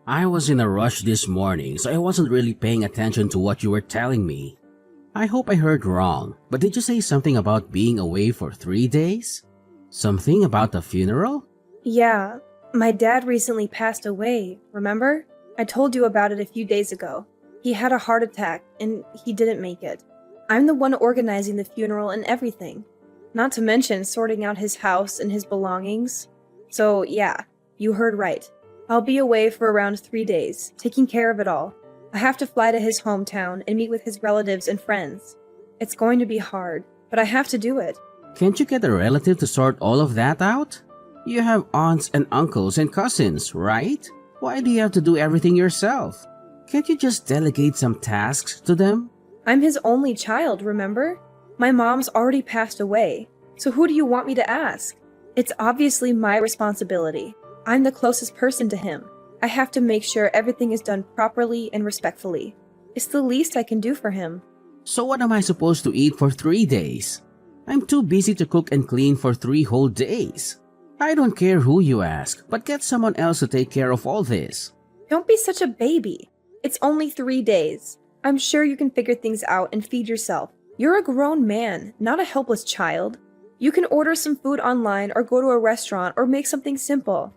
I was in a rush this morning, so I wasn't really paying attention to what you were telling me. I hope I heard wrong, but did you say something about being away for 3 days? Something about the funeral? Yeah, my dad recently passed away, remember? I told you about it a few days ago. He had a heart attack, and he didn't make it. I'm the one organizing the funeral and everything. Not to mention sorting out his house and his belongings. So yeah, you heard right. I'll be away for around 3 days, taking care of it all. I have to fly to his hometown and meet with his relatives and friends. It's going to be hard, but I have to do it. Can't you get a relative to sort all of that out? You have aunts and uncles and cousins, right? Why do you have to do everything yourself? Can't you just delegate some tasks to them? I'm his only child, remember? My mom's already passed away, so who do you want me to ask? It's obviously my responsibility. I'm the closest person to him. I have to make sure everything is done properly and respectfully. It's the least I can do for him. So what am I supposed to eat for 3 days? I'm too busy to cook and clean for 3 whole days. I don't care who you ask, but get someone else to take care of all this. Don't be such a baby. It's only 3 days. I'm sure you can figure things out and feed yourself. You're a grown man, not a helpless child. You can order some food online or go to a restaurant or make something simple.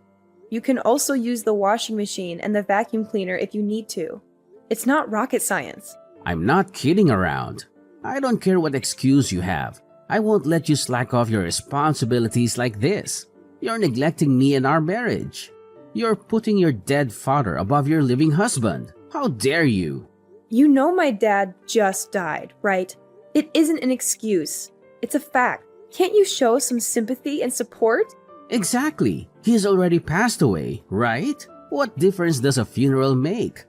You can also use the washing machine and the vacuum cleaner if you need to. It's not rocket science. I'm not kidding around. I don't care what excuse you have. I won't let you slack off your responsibilities like this. You're neglecting me and our marriage. You're putting your dead father above your living husband. How dare you? You know my dad just died, right? It isn't an excuse. It's a fact. Can't you show some sympathy and support? Exactly. He's already passed away, right? What difference does a funeral make?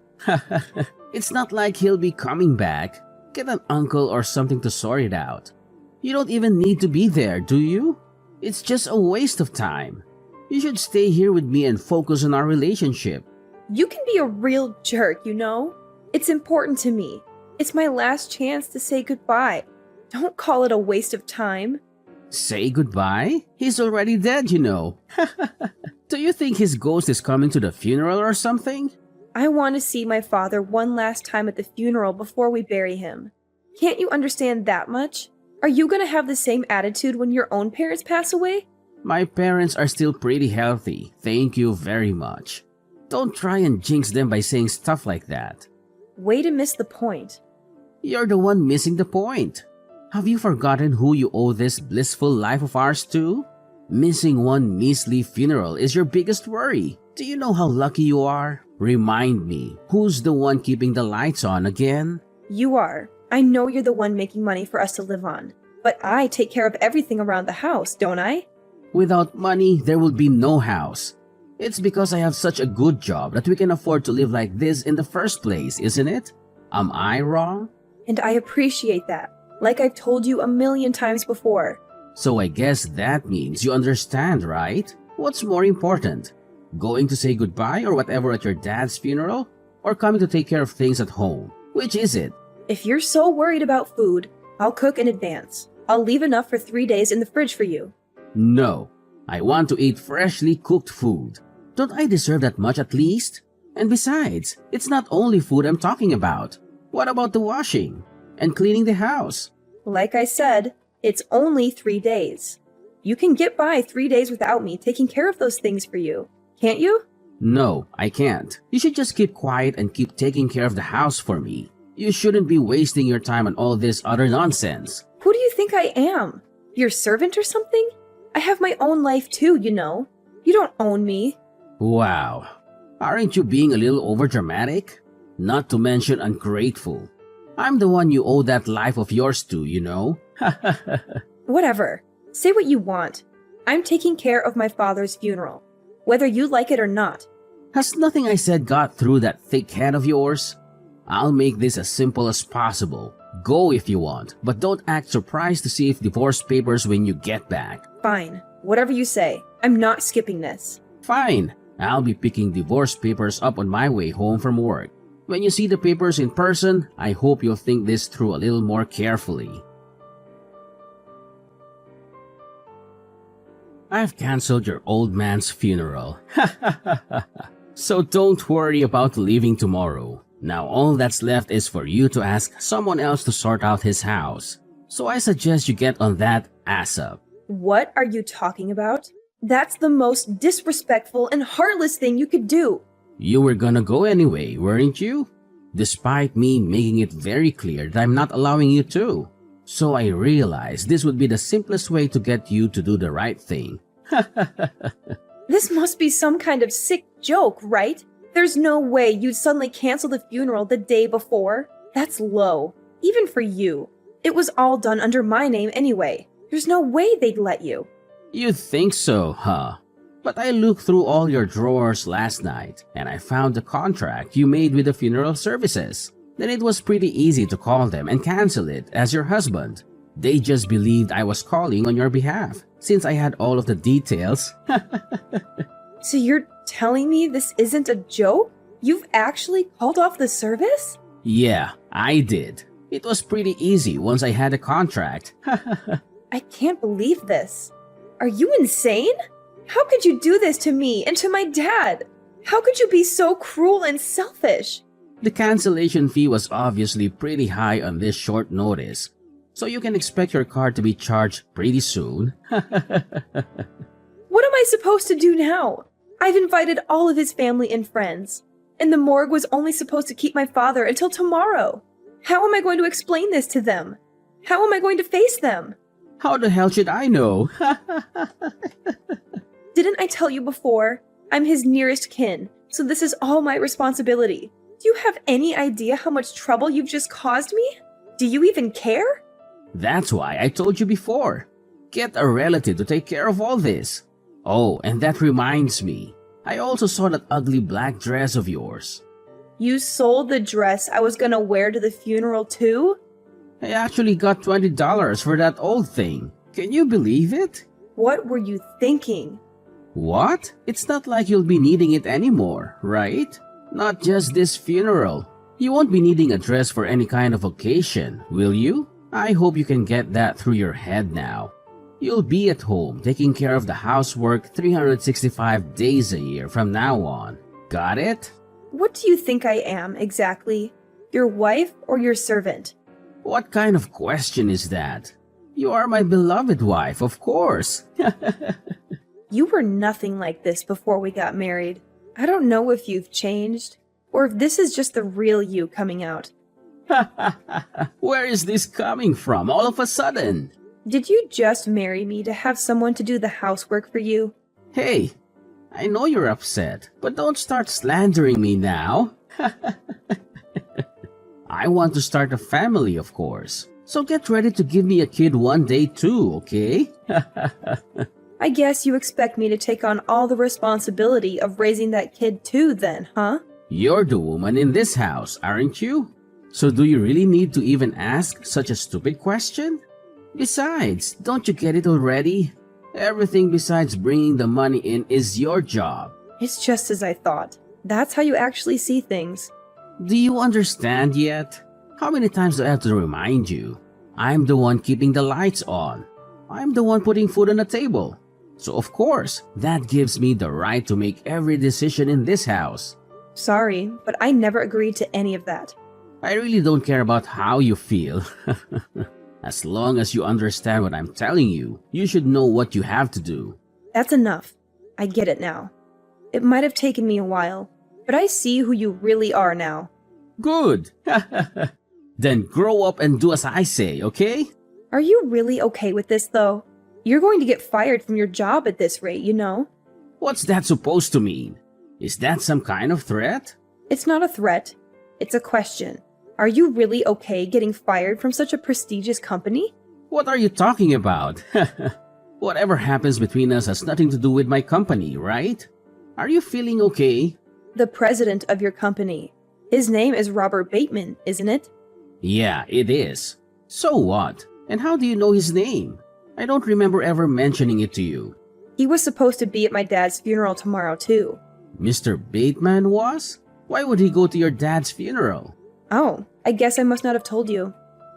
It's not like he'll be coming back. Get an uncle or something to sort it out. You don't even need to be there, do you? It's just a waste of time. You should stay here with me and focus on our relationship. You can be a real jerk, you know? It's important to me. It's my last chance to say goodbye. Don't call it a waste of time. Say goodbye? He's already dead, you know. Do you think his ghost is coming to the funeral or something? I want to see my father one last time at the funeral before we bury him. Can't you understand that much? Are you going to have the same attitude when your own parents pass away? My parents are still pretty healthy, thank you very much. Don't try and jinx them by saying stuff like that. Way to miss the point. You're the one missing the point. Have you forgotten who you owe this blissful life of ours to? Missing one measly funeral is your biggest worry. Do you know how lucky you are? Remind me, who's the one keeping the lights on again? You are. I know you're the one making money for us to live on. But I take care of everything around the house, don't I? Without money, there will be no house. It's because I have such a good job that we can afford to live like this in the first place, isn't it? Am I wrong? And I appreciate that. Like I've told you a million times before. So I guess that means you understand, right? What's more important? Going to say goodbye or whatever at your dad's funeral? Or coming to take care of things at home? Which is it? If you're so worried about food, I'll cook in advance. I'll leave enough for 3 days in the fridge for you. No. I want to eat freshly cooked food. Don't I deserve that much at least? And besides, it's not only food I'm talking about. What about the washing? And cleaning the house? Like I said, it's only 3 days. You can get by 3 days without me taking care of those things for you, can't you? No, I can't. You should just keep quiet and keep taking care of the house for me. You shouldn't be wasting your time on all this other nonsense. Who do you think I am? Your servant or something? I have my own life too, you know. You don't own me. Wow. Aren't you being a little overdramatic? Not to mention ungrateful. I'm the one you owe that life of yours to, you know? Whatever. Say what you want. I'm taking care of my father's funeral, whether you like it or not. Has nothing I said got through that thick head of yours? I'll make this as simple as possible. Go if you want, but don't act surprised to see if divorce papers when you get back. Fine. Whatever you say. I'm not skipping this. Fine. I'll be picking divorce papers up on my way home from work. When you see the papers in person, I hope you'll think this through a little more carefully. I've canceled your old man's funeral. So don't worry about leaving tomorrow. Now all that's left is for you to ask someone else to sort out his house. So I suggest you get on that ASAP. What are you talking about? That's the most disrespectful and heartless thing you could do. You were gonna go anyway, weren't you? Despite me making it very clear that I'm not allowing you to. So I realized this would be the simplest way to get you to do the right thing. This must be some kind of sick joke, right? There's no way you'd suddenly cancel the funeral the day before. That's low, even for you. It was all done under my name anyway. There's no way they'd let you. You think so, huh? But I looked through all your drawers last night and I found the contract you made with the funeral services. Then it was pretty easy to call them and cancel it as your husband. They just believed I was calling on your behalf since I had all of the details. So you're telling me this isn't a joke? You've actually called off the service? Yeah, I did. It was pretty easy once I had a contract. I can't believe this. Are you insane? How could you do this to me and to my dad? How could you be so cruel and selfish? The cancellation fee was obviously pretty high on this short notice, so you can expect your card to be charged pretty soon. What am I supposed to do now? I've invited all of his family and friends, and the morgue was only supposed to keep my father until tomorrow. How am I going to explain this to them? How am I going to face them? How the hell should I know? Didn't I tell you before? I'm his nearest kin, so this is all my responsibility. Do you have any idea how much trouble you've just caused me? Do you even care? That's why I told you before. Get a relative to take care of all this. Oh, and that reminds me. I also saw that ugly black dress of yours. You sold the dress I was gonna wear to the funeral too? I actually got $20 for that old thing. Can you believe it? What were you thinking? What? It's not like you'll be needing it anymore, right? Not just this funeral. You won't be needing a dress for any kind of occasion, will you? I hope you can get that through your head now. You'll be at home taking care of the housework 365 days a year from now on. Got it? What do you think I am, exactly? Your wife or your servant? What kind of question is that? You are my beloved wife, of course. You were nothing like this before we got married. I don't know if you've changed, or if this is just the real you coming out. Where is this coming from all of a sudden? Did you just marry me to have someone to do the housework for you? Hey, I know you're upset, but don't start slandering me now. I want to start a family, of course. So get ready to give me a kid one day too, okay? I guess you expect me to take on all the responsibility of raising that kid too then, huh? You're the woman in this house, aren't you? So do you really need to even ask such a stupid question? Besides, don't you get it already? Everything besides bringing the money in is your job. It's just as I thought. That's how you actually see things. Do you understand yet? How many times do I have to remind you? I'm the one keeping the lights on. I'm the one putting food on the table. So of course, that gives me the right to make every decision in this house. Sorry, but I never agreed to any of that. I really don't care about how you feel. As long as you understand what I'm telling you, you should know what you have to do. That's enough. I get it now. It might have taken me a while, but I see who you really are now. Good. Then grow up and do as I say, okay? Are you really okay with this, though? You're going to get fired from your job at this rate, you know? What's that supposed to mean? Is that some kind of threat? It's not a threat. It's a question. Are you really okay getting fired from such a prestigious company? What are you talking about? Whatever happens between us has nothing to do with my company, right? Are you feeling okay? The president of your company. His name is Robert Bateman, isn't it? Yeah, it is. So what? And how do you know his name? I don't remember ever mentioning it to you. He was supposed to be at my dad's funeral tomorrow, too. Mr. Bateman was? Why would he go to your dad's funeral? Oh, I guess I must not have told you.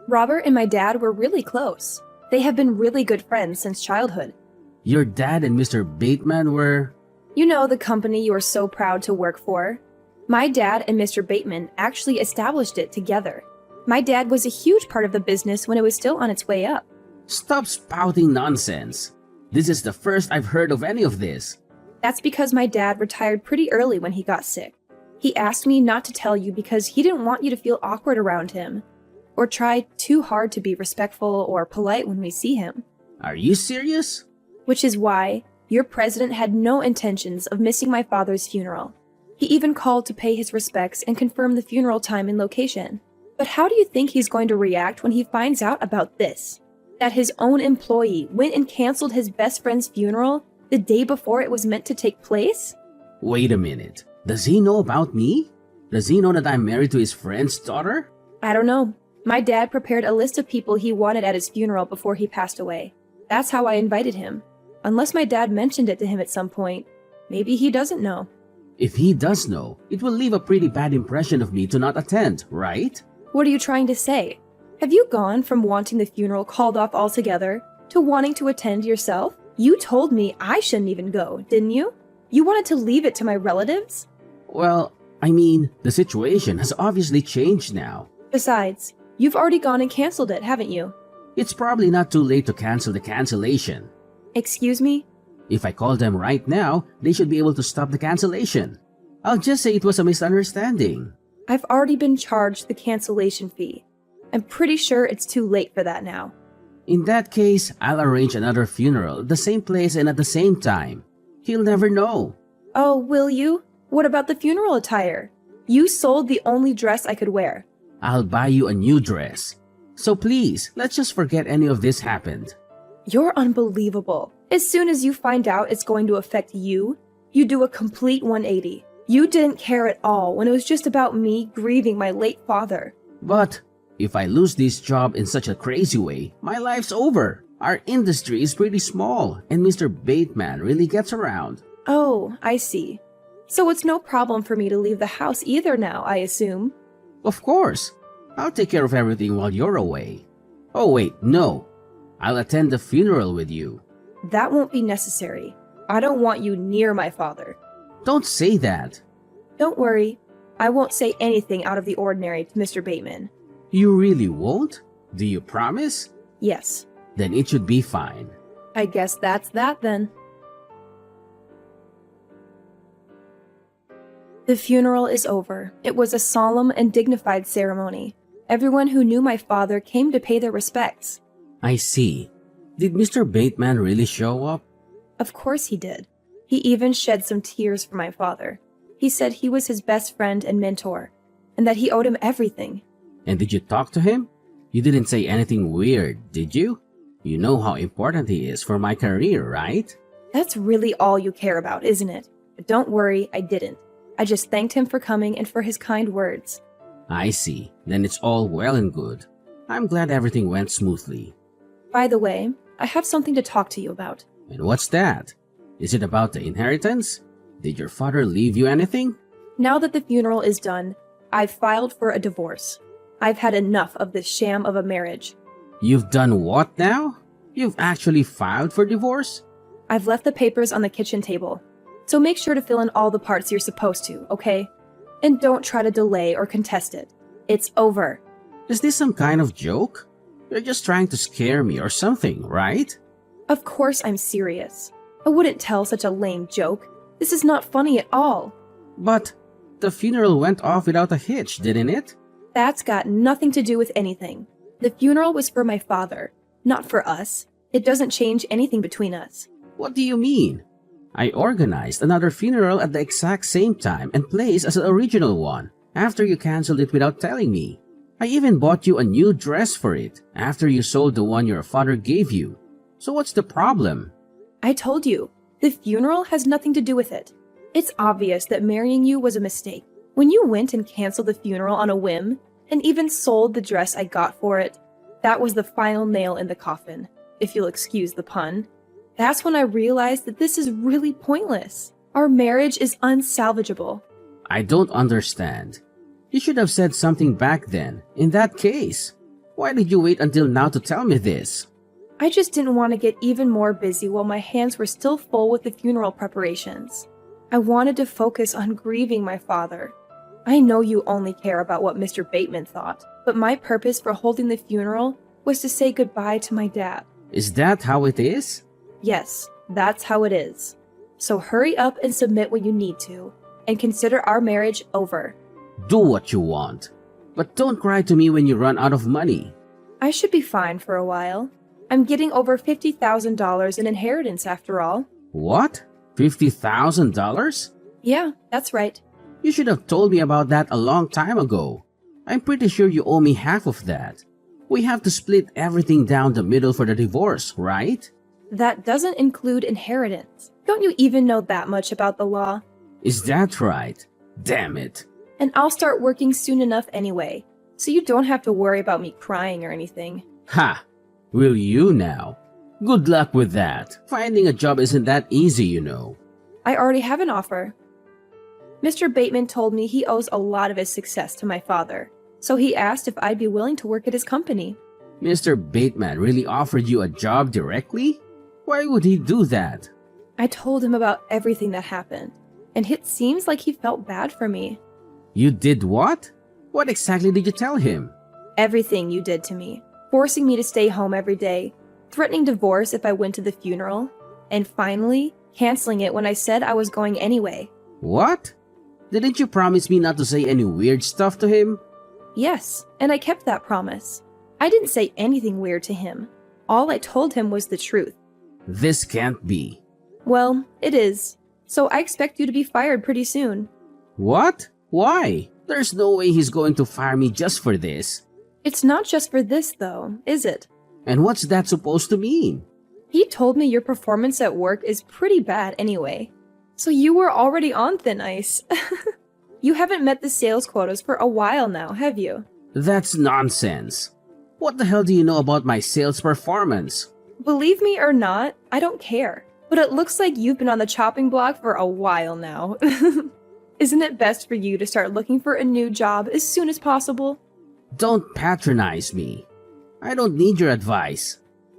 Robert and my dad were really close. They have been really good friends since childhood. Your dad and Mr. Bateman were... You know, the company you are so proud to work for? My dad and Mr. Bateman actually established it together. My dad was a huge part of the business when it was still on its way up. Stop spouting nonsense. This is the first I've heard of any of this. That's because my dad retired pretty early when he got sick. He asked me not to tell you because he didn't want you to feel awkward around him, or try too hard to be respectful or polite when we see him. Are you serious? Which is why your president had no intentions of missing my father's funeral. He even called to pay his respects and confirm the funeral time and location. But how do you think he's going to react when he finds out about this? That his own employee went and canceled his best friend's funeral the day before it was meant to take place? Wait a minute. Does he know about me? Does he know that I'm married to his friend's daughter? I don't know. My dad prepared a list of people he wanted at his funeral before he passed away. That's how I invited him. Unless my dad mentioned it to him at some point. Maybe he doesn't know. If he does know, it will leave a pretty bad impression of me to not attend, right? What are you trying to say? Have you gone from wanting the funeral called off altogether to wanting to attend yourself? You told me I shouldn't even go, didn't you? You wanted to leave it to my relatives? Well, I mean, the situation has obviously changed now. Besides, you've already gone and canceled it, haven't you? It's probably not too late to cancel the cancellation. Excuse me? If I call them right now, they should be able to stop the cancellation. I'll just say it was a misunderstanding. I've already been charged the cancellation fee. I'm pretty sure it's too late for that now. In that case, I'll arrange another funeral at the same place and at the same time. He'll never know. Oh, will you? What about the funeral attire? You sold the only dress I could wear. I'll buy you a new dress. So please, let's just forget any of this happened. You're unbelievable. As soon as you find out it's going to affect you, you do a complete 180. You didn't care at all when it was just about me grieving my late father. But if I lose this job in such a crazy way, my life's over. Our industry is pretty small, and Mr. Bateman really gets around. Oh, I see. So it's no problem for me to leave the house either now, I assume. Of course. I'll take care of everything while you're away. Oh wait, no. I'll attend the funeral with you. That won't be necessary. I don't want you near my father. Don't say that. Don't worry. I won't say anything out of the ordinary to Mr. Bateman. You really won't? Do you promise? Yes. Then it should be fine. I guess that's that then. The funeral is over. It was a solemn and dignified ceremony. Everyone who knew my father came to pay their respects. I see. Did Mr. Bateman really show up? Of course he did. He even shed some tears for my father. He said he was his best friend and mentor, and that he owed him everything. And did you talk to him? You didn't say anything weird, did you? You know how important he is for my career, right? That's really all you care about, isn't it? But don't worry, I didn't. I just thanked him for coming and for his kind words. I see. Then it's all well and good. I'm glad everything went smoothly. By the way, I have something to talk to you about. And what's that? Is it about the inheritance? Did your father leave you anything? Now that the funeral is done, I've filed for a divorce. I've had enough of this sham of a marriage. You've done what now? You've actually filed for divorce? I've left the papers on the kitchen table. So make sure to fill in all the parts you're supposed to, okay? And don't try to delay or contest it. It's over. Is this some kind of joke? You're just trying to scare me or something, right? Of course I'm serious. I wouldn't tell such a lame joke. This is not funny at all. But the funeral went off without a hitch, didn't it? That's got nothing to do with anything. The funeral was for my father, not for us. It doesn't change anything between us. What do you mean? I organized another funeral at the exact same time and place as the original one, after you canceled it without telling me. I even bought you a new dress for it, after you sold the one your father gave you. So what's the problem? I told you, the funeral has nothing to do with it. It's obvious that marrying you was a mistake. When you went and canceled the funeral on a whim, and even sold the dress I got for it, that was the final nail in the coffin, if you'll excuse the pun. That's when I realized that this is really pointless. Our marriage is unsalvageable. I don't understand. You should have said something back then, in that case. Why did you wait until now to tell me this? I just didn't want to get even more busy while my hands were still full with the funeral preparations. I wanted to focus on grieving my father. I know you only care about what Mr. Bateman thought, but my purpose for holding the funeral was to say goodbye to my dad. Is that how it is? Yes, that's how it is. So hurry up and submit what you need to, and consider our marriage over. Do what you want. But don't cry to me when you run out of money. I should be fine for a while. I'm getting over $50,000 in inheritance after all. What? $50,000? Yeah, that's right. You should have told me about that a long time ago. I'm pretty sure you owe me half of that. We have to split everything down the middle for the divorce, right? That doesn't include inheritance. Don't you even know that much about the law? Is that right? Damn it. And I'll start working soon enough anyway, so you don't have to worry about me crying or anything. Ha! Will you now? Good luck with that. Finding a job isn't that easy, you know. I already have an offer. Mr. Bateman told me he owes a lot of his success to my father, so he asked if I'd be willing to work at his company. Mr. Bateman really offered you a job directly? Why would he do that? I told him about everything that happened, and it seems like he felt bad for me. You did what? What exactly did you tell him? Everything you did to me, forcing me to stay home every day, threatening divorce if I went to the funeral, and finally, canceling it when I said I was going anyway. What? Didn't you promise me not to say any weird stuff to him? Yes, and I kept that promise. I didn't say anything weird to him. All I told him was the truth. This can't be. Well, it is. So I expect you to be fired pretty soon. What? Why? There's no way he's going to fire me just for this. It's not just for this, though, is it? And what's that supposed to mean? He told me your performance at work is pretty bad anyway. So you were already on thin ice. You haven't met the sales quotas for a while now, have you? That's nonsense. What the hell do you know about my sales performance? Believe me or not, I don't care. But it looks like you've been on the chopping block for a while now. Isn't it best for you to start looking for a new job as soon as possible? Don't patronize me. I don't need your advice.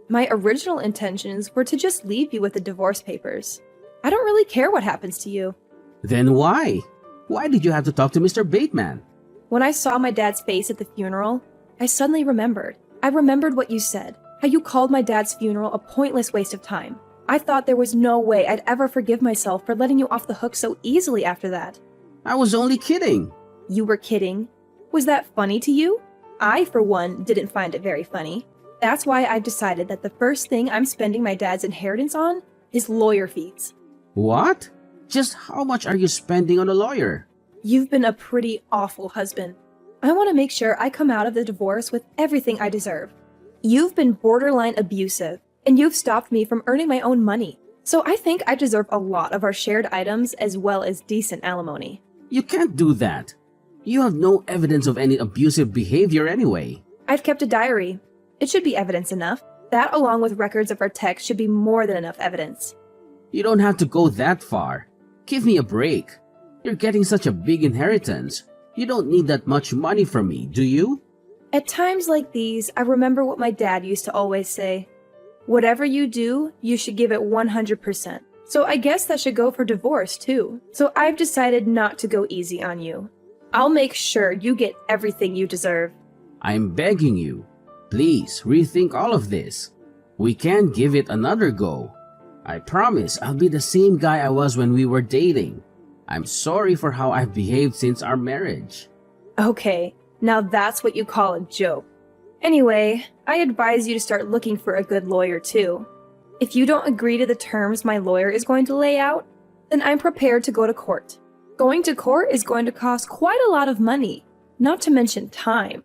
My original intentions were to just leave you with the divorce papers. I don't really care what happens to you. Then why? Why did you have to talk to Mr. Bateman? When I saw my dad's face at the funeral, I suddenly remembered. I remembered what you said, how you called my dad's funeral a pointless waste of time. I thought there was no way I'd ever forgive myself for letting you off the hook so easily after that. I was only kidding. You were kidding? Was that funny to you? I, for one, didn't find it very funny. That's why I've decided that the first thing I'm spending my dad's inheritance on is lawyer fees. What? Just how much are you spending on a lawyer? You've been a pretty awful husband. I want to make sure I come out of the divorce with everything I deserve. You've been borderline abusive, and you've stopped me from earning my own money. So I think I deserve a lot of our shared items as well as decent alimony. You can't do that. You have no evidence of any abusive behavior anyway. I've kept a diary. It should be evidence enough. That, along with records of our text, should be more than enough evidence. You don't have to go that far. Give me a break. You're getting such a big inheritance. You don't need that much money from me, do you? At times like these, I remember what my dad used to always say. Whatever you do, you should give it 100%. So I guess that should go for divorce too. So I've decided not to go easy on you. I'll make sure you get everything you deserve. I'm begging you. Please rethink all of this. We can give it another go. I promise I'll be the same guy I was when we were dating. I'm sorry for how I've behaved since our marriage. Okay, now that's what you call a joke. Anyway, I advise you to start looking for a good lawyer too. If you don't agree to the terms my lawyer is going to lay out, then I'm prepared to go to court. Going to court is going to cost quite a lot of money, not to mention time.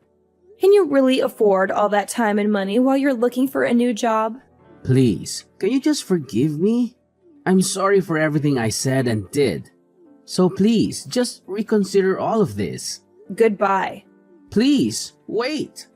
Can you really afford all that time and money while you're looking for a new job? Please, can you just forgive me? I'm sorry for everything I said and did. So please, just reconsider all of this. Goodbye. Please, wait.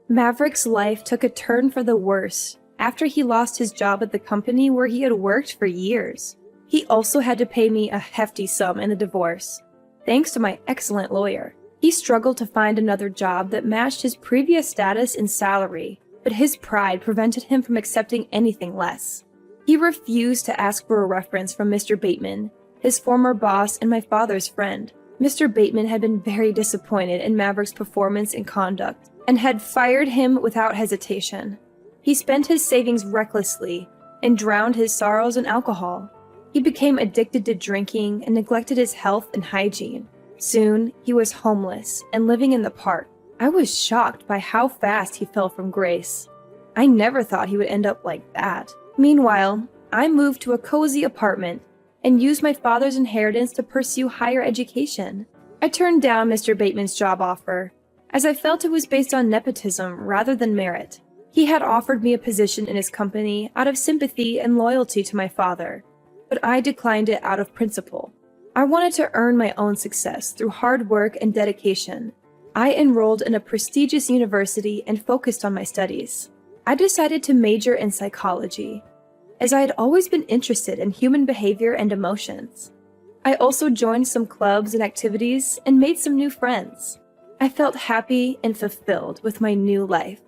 Maverick's life took a turn for the worse after he lost his job at the company where he had worked for years. He also had to pay me a hefty sum in the divorce. Thanks to my excellent lawyer, he struggled to find another job that matched his previous status and salary, but his pride prevented him from accepting anything less. He refused to ask for a reference from Mr. Bateman, his former boss and my father's friend. Mr. Bateman had been very disappointed in Maverick's performance and conduct, and had fired him without hesitation. He spent his savings recklessly and drowned his sorrows in alcohol. He became addicted to drinking and neglected his health and hygiene. Soon, he was homeless and living in the park. I was shocked by how fast he fell from grace. I never thought he would end up like that. Meanwhile, I moved to a cozy apartment and used my father's inheritance to pursue higher education. I turned down Mr. Bateman's job offer, as I felt it was based on nepotism rather than merit. He had offered me a position in his company out of sympathy and loyalty to my father, but I declined it out of principle. I wanted to earn my own success through hard work and dedication. I enrolled in a prestigious university and focused on my studies. I decided to major in psychology, as I had always been interested in human behavior and emotions. I also joined some clubs and activities and made some new friends. I felt happy and fulfilled with my new life.